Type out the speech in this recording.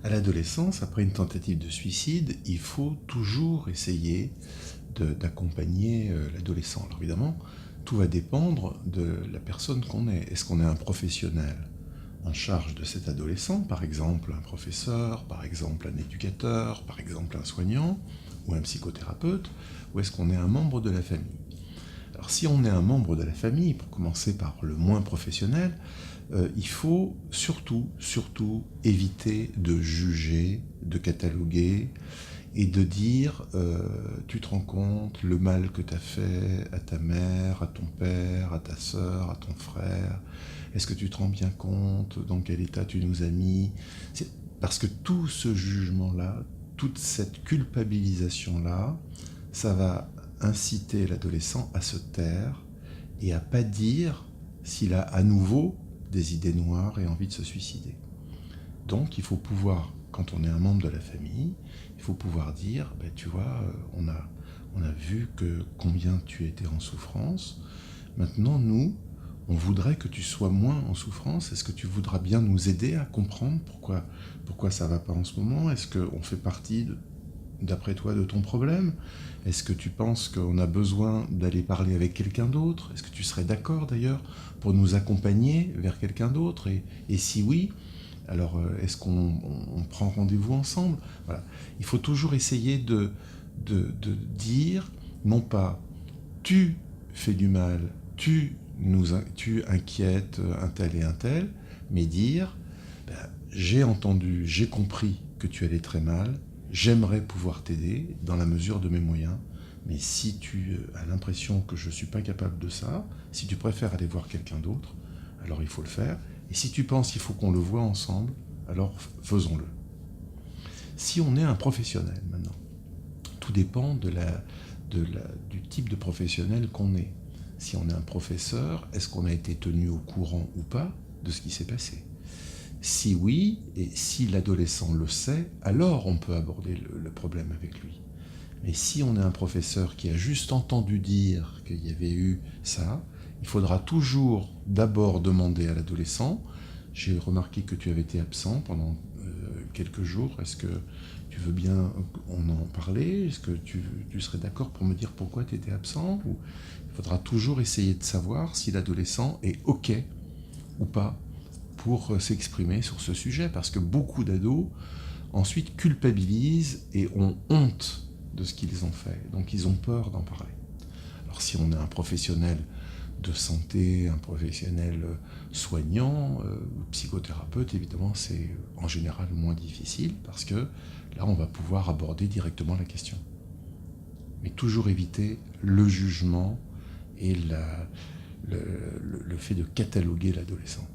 À l'adolescence, après une tentative de suicide, il faut toujours essayer d'accompagner l'adolescent. Alors évidemment, tout va dépendre de la personne qu'on est. Est-ce qu'on est un professionnel en charge de cet adolescent, par exemple un professeur, par exemple un éducateur, par exemple un soignant ou un psychothérapeute, ou est-ce qu'on est un membre de la famille? Alors si on est un membre de la famille, pour commencer par le moins professionnel, il faut surtout éviter de juger, de cataloguer et de dire tu te rends compte le mal que tu as fait à ta mère, à ton père, à ta sœur, à ton frère, est-ce que tu te rends bien compte dans quel état tu nous as mis? Parce que tout ce jugement-là, toute cette culpabilisation-là, ça va inciter l'adolescent à se taire et à pas dire s'il a à nouveau des idées noires et envie de se suicider. Donc il faut pouvoir, quand on est un membre de la famille, il faut pouvoir dire, ben, tu vois, on a vu que combien tu étais en souffrance. Maintenant, nous, on voudrait que tu sois moins en souffrance. Est-ce que tu voudras bien nous aider à comprendre pourquoi ça ne va pas en ce moment? Est-ce qu'on fait partie, d'après toi, de ton problème? Est-ce que tu penses qu'on a besoin d'aller parler avec quelqu'un d'autre? Est-ce que tu serais d'accord d'ailleurs pour nous accompagner vers quelqu'un d'autre? Et si oui, alors est-ce qu'on prend rendez-vous ensemble? Voilà. Il faut toujours essayer de dire, non pas tu fais du mal, tu inquiètes un tel et un tel, mais dire ben, j'ai entendu, j'ai compris que tu allais très mal, j'aimerais pouvoir t'aider dans la mesure de mes moyens, mais si tu as l'impression que je ne suis pas capable de ça, si tu préfères aller voir quelqu'un d'autre, alors il faut le faire. Et si tu penses qu'il faut qu'on le voit ensemble, alors faisons-le. Si on est un professionnel maintenant, tout dépend du type de professionnel qu'on est. Si on est un professeur, est-ce qu'on a été tenu au courant ou pas de ce qui s'est passé? Si oui, et si l'adolescent le sait, alors on peut aborder le problème avec lui. Mais si on est un professeur qui a juste entendu dire qu'il y avait eu ça, il faudra toujours d'abord demander à l'adolescent, j'ai remarqué que tu avais été absent pendant quelques jours, est-ce que tu veux bien en parler? Est-ce que tu serais d'accord pour me dire pourquoi tu étais absent? Ou il faudra toujours essayer de savoir si l'adolescent est OK ou pas pour s'exprimer sur ce sujet, parce que beaucoup d'ados ensuite culpabilisent et ont honte de ce qu'ils ont fait, donc ils ont peur d'en parler. Alors si on est un professionnel de santé, un professionnel soignant, psychothérapeute, évidemment c'est en général moins difficile, parce que là on va pouvoir aborder directement la question. Mais toujours éviter le jugement et le fait de cataloguer l'adolescent.